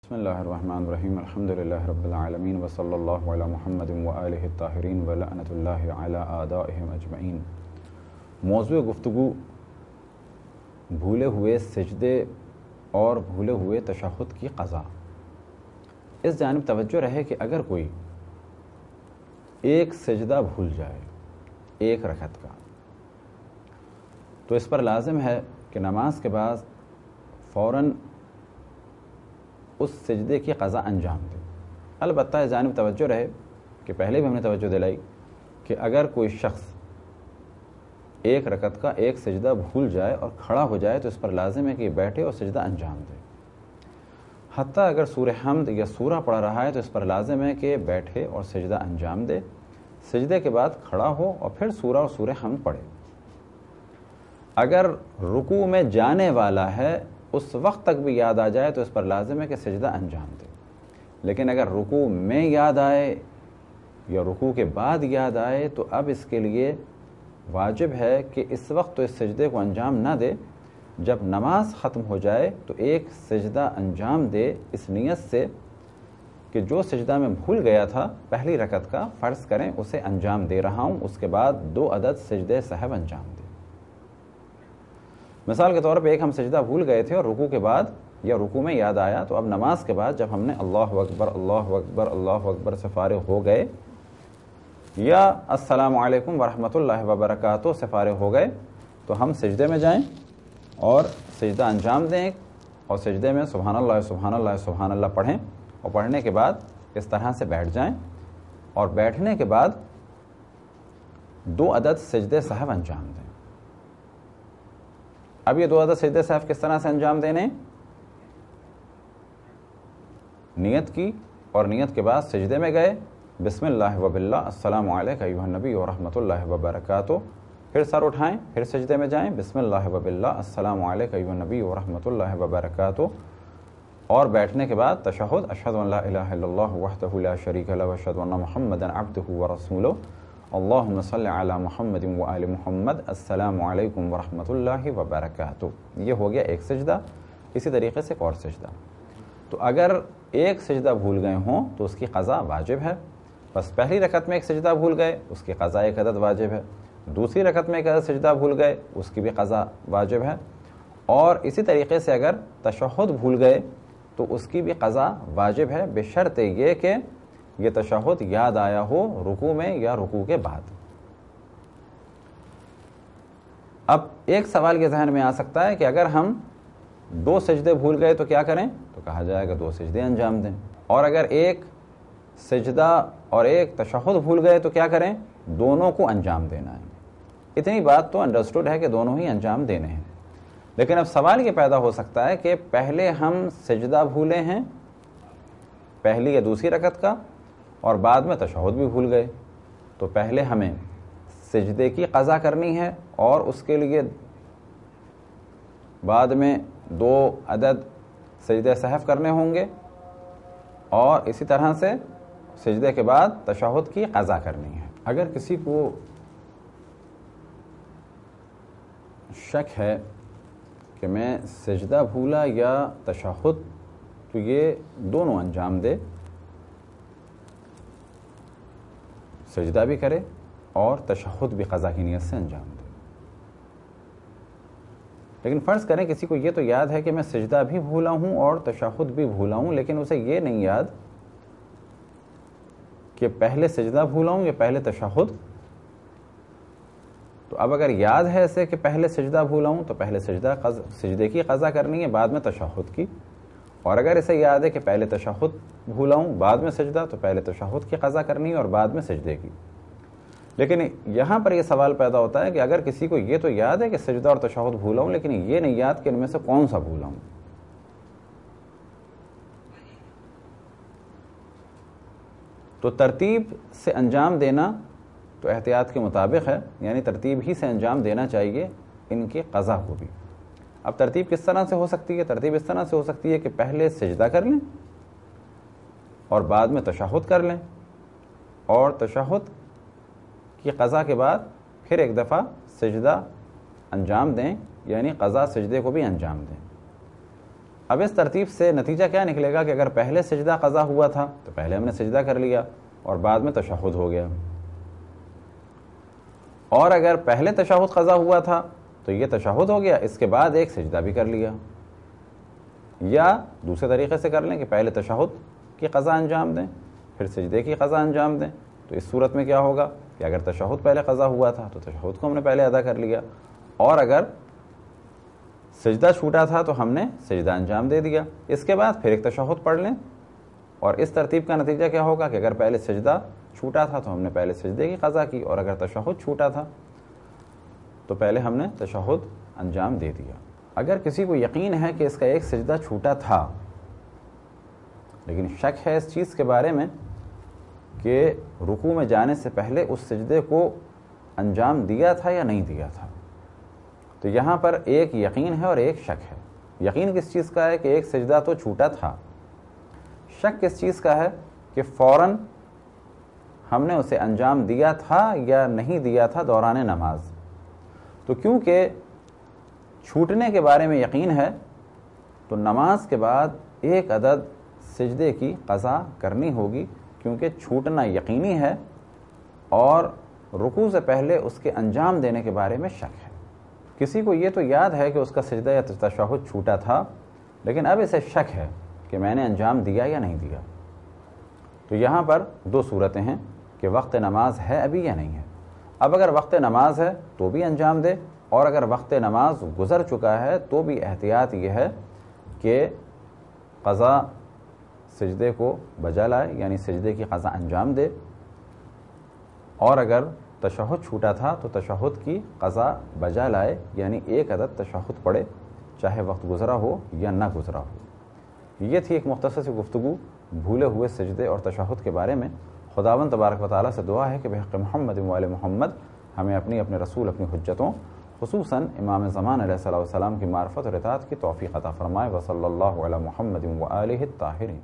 بسم اللہ الرحمن الرحیم الحمدللہ رب العالمین وصلی اللہ علی محمد وآلہ الطاہرین ولعنۃ اللہ علی اعدائہم اجمعین۔ موضوع گفتگو بھولے ہوئے سجدے اور بھولے ہوئے تشہد کی قضا۔ اس جانب توجہ رہے کہ اگر کوئی ایک سجدہ بھول جائے ایک رکعت کا، تو اس پر لازم ہے کہ نماز کے بعد فوراً اس سجدے کی قضا انجام دے۔ البتہ اس جانب توجہ رہے کہ پہلے بھی ہم نے توجہ دلائی کہ اگر کوئی شخص ایک رکعت کا ایک سجدہ بھول جائے اور کھڑا ہو جائے تو اس پر لازم ہے کہ بیٹھے اور سجدہ انجام دے۔ حتیٰ اگر سورہ حمد یا سورہ پڑھ رہا ہے تو اس پر لازم ہے کہ بیٹھے اور سجدہ انجام دے، سجدے کے بعد کھڑا ہو اور پھر سورہ اور سورہ حمد پڑھے۔ اگر رکوع میں جانے والا ہے اس وقت تک بھی یاد آ جائے تو اس پر لازم ہے کہ سجدہ انجام دے، لیکن اگر رکوع میں یاد آئے یا رکوع کے بعد یاد آئے تو اب اس کے لیے واجب ہے کہ اس وقت تو اس سجدے کو انجام نہ دے، جب نماز ختم ہو جائے تو ایک سجدہ انجام دے اس نیت سے کہ جو سجدہ میں بھول گیا تھا پہلی رکعت کا، فرض کریں اسے انجام دے رہا ہوں، اس کے بعد 2 عدد سجدے سہو انجام دے۔ مثال کے طور پہ ایک ہم سجدہ بھول گئے تھے اور رکوع کے بعد یا رکوع میں یاد آیا، تو اب نماز کے بعد جب ہم نے اللہ اکبر اللہ اکبر اللہ اکبر سے فارغ ہو گئے یا السلام علیکم ورحمۃ اللہ وبرکاتہ سے فارغ ہو گئے تو ہم سجدے میں جائیں اور سجدہ انجام دیں اور سجدے میں سبحان اللہ سبحان اللہ سبحان اللہ پڑھیں، اور پڑھنے کے بعد اس طرح سے بیٹھ جائیں اور بیٹھنے کے بعد 2 عدد سجدے سہو انجام دیں۔ اب یہ 2 عدد سجدے سہو کس طرح سے انجام دینے؟ نیت کی اور نیت کے بعد سجدے میں گئے، بسم اللہ وباللہ السلام علیکم ایھا النبی ورحمۃ اللہ وبرکاتہ، پھر سر اٹھائیں، پھر سجدے میں جائیں، بسم اللہ وباللہ السلام علیکم ایھا النبی ورحمۃ اللہ وبرکاتہ، اور بیٹھنے کے بعد تشہد اشہد ان لا الہ الا اللہ وحدہ لا شریک لہ واشہد ان محمدا عبدہ ورسولہ اللہم صلی علی محمد وآل محمد السلام علیکم ورحمۃ اللہ وبرکاتہ۔ یہ ہو گیا ایک سجدہ۔ اسی طریقے سے ایک اور سجدہ۔ تو اگر ایک سجدہ بھول گئے ہوں تو اس کی قضا واجب ہے، بس پہلی رکعت میں ایک سجدہ بھول گئے اس کی قضا 1 عدد واجب ہے، دوسری رکعت میں 1 عدد سجدہ بھول گئے اس کی بھی قضا واجب ہے، اور اسی طریقے سے اگر تشہد بھول گئے تو اس کی بھی قضا واجب ہے، بشرط یہ کہ یہ تشہد یاد آیا ہو رکوع میں یا رکوع کے بعد۔ اب ایک سوال یہ ذہن میں آ سکتا ہے کہ اگر ہم 2 سجدے بھول گئے تو کیا کریں؟ تو کہا جائے گا 2 سجدے انجام دیں، اور اگر ایک سجدہ اور ایک تشہد بھول گئے تو کیا کریں؟ دونوں کو انجام دینا ہے۔ اتنی بات تو انڈرسٹوڈ ہے کہ دونوں ہی انجام دینے ہیں، لیکن اب سوال یہ پیدا ہو سکتا ہے کہ پہلے ہم سجدہ بھولے ہیں پہلی یا دوسری رکعت کا اور بعد میں تشہد بھی بھول گئے، تو پہلے ہمیں سجدے کی قضا کرنی ہے اور اس کے لیے بعد میں 2 عدد سجدے سہو کرنے ہوں گے، اور اسی طرح سے سجدے کے بعد تشہد کی قضا کرنی ہے۔ اگر کسی کو شک ہے کہ میں سجدہ بھولا یا تشہد، تو یہ دونوں انجام دے، سجدہ بھی کرے اور تشہد بھی قضا کی نیت سے انجام دے۔ لیکن فرض کریں کسی کو یہ تو یاد ہے کہ میں سجدہ بھی بھولا ہوں اور تشہد بھی بھولا ہوں، لیکن اسے یہ نہیں یاد کہ پہلے سجدہ بھولا ہوں یا پہلے تشہد، تو اب اگر یاد ہے اسے کہ پہلے سجدہ بھولا ہوں تو پہلے سجدے کی قضا کرنی ہے بعد میں تشہد کی، اور اگر اسے یاد ہے کہ پہلے تشہد بھولا ہوں بعد میں سجدہ تو پہلے تشہد کی قضا کرنی ہے اور بعد میں سجدے کی۔ لیکن یہاں پر یہ سوال پیدا ہوتا ہے کہ اگر کسی کو یہ تو یاد ہے کہ سجدہ اور تشہد بھولا ہوں لیکن یہ نہیں یاد کہ ان میں سے کون سا بھولا ہوں، تو ترتیب سے انجام دینا تو احتیاط کے مطابق ہے، یعنی ترتیب ہی سے انجام دینا چاہیے ان کی قضا کو بھی۔ اب ترتیب کس طرح سے ہو سکتی ہے؟ ترتیب اس طرح سے ہو سکتی ہے کہ پہلے سجدہ کر لیں اور بعد میں تشہد کر لیں، اور تشہد کی قضا کے بعد پھر ایک دفعہ سجدہ انجام دیں، یعنی قضا سجدے کو بھی انجام دیں۔ اب اس ترتیب سے نتیجہ کیا نکلے گا کہ اگر پہلے سجدہ قضا ہوا تھا تو پہلے ہم نے سجدہ کر لیا اور بعد میں تشہد ہو گیا، اور اگر پہلے تشہد قضا ہوا تھا تو یہ تشہد ہو گیا، اس کے بعد ایک سجدہ بھی کر لیا، یا دوسرے طریقے سے کر لیں کہ پہلے تشہد کی قضا انجام دیں پھر سجدے کی قضا انجام دیں۔ تو اس صورت میں کیا ہوگا کہ اگر تشہد پہلے قضا ہوا تھا تو تشہد کو ہم نے پہلے ادا کر لیا، اور اگر سجدہ چھوٹا تھا تو ہم نے سجدہ انجام دے دیا، اس کے بعد پھر ایک تشہد پڑھ لیں، اور اس ترتیب کا نتیجہ کیا ہوگا کہ اگر پہلے سجدہ چھوٹا تھا تو ہم نے پہلے سجدے کی قضا کی، اور اگر تشہد چھوٹا تھا تو پہلے ہم نے تشہد انجام دے دیا۔ اگر کسی کو یقین ہے کہ اس کا ایک سجدہ چھوٹا تھا لیکن شک ہے اس چیز کے بارے میں کہ رکوع میں جانے سے پہلے اس سجدے کو انجام دیا تھا یا نہیں دیا تھا، تو یہاں پر ایک یقین ہے اور ایک شک ہے۔ یقین کس چیز کا ہے کہ ایک سجدہ تو چھوٹا تھا، شک کس چیز کا ہے کہ فوراً ہم نے اسے انجام دیا تھا یا نہیں دیا تھا دوران نماز۔ تو کیونکہ چھوٹنے کے بارے میں یقین ہے تو نماز کے بعد ایک عدد سجدے کی قضا کرنی ہوگی، کیونکہ چھوٹنا یقینی ہے اور رکوع سے پہلے اس کے انجام دینے کے بارے میں شک ہے۔ کسی کو یہ تو یاد ہے کہ اس کا سجدہ یا تشہد چھوٹا تھا، لیکن اب اسے شک ہے کہ میں نے انجام دیا یا نہیں دیا، تو یہاں پر دو صورتیں ہیں کہ وقت نماز ہے ابھی یا نہیں ہے۔ اب اگر وقت نماز ہے تو بھی انجام دے، اور اگر وقت نماز گزر چکا ہے تو بھی احتیاط یہ ہے کہ قضا سجدے کو بجا لائے، یعنی سجدے کی قضا انجام دے، اور اگر تشہد چھوٹا تھا تو تشہد کی قضا بجا لائے، یعنی ایک عدد تشہد پڑھے چاہے وقت گزرا ہو یا نہ گزرا ہو۔ یہ تھی ایک مختصر سی گفتگو بھولے ہوئے سجدے اور تشہد کے بارے میں۔ خداوند تبارک و تعالیٰ سے دعا ہے کہ بحق محمد و آل محمد ہمیں اپنے رسول اپنی حجتوں خصوصاً امام زمان علیہ السلام کی معرفت اور اطاعت کی توفیق عطا فرمائے۔ وصلی اللہ علی محمد و آلہ الطاہرین۔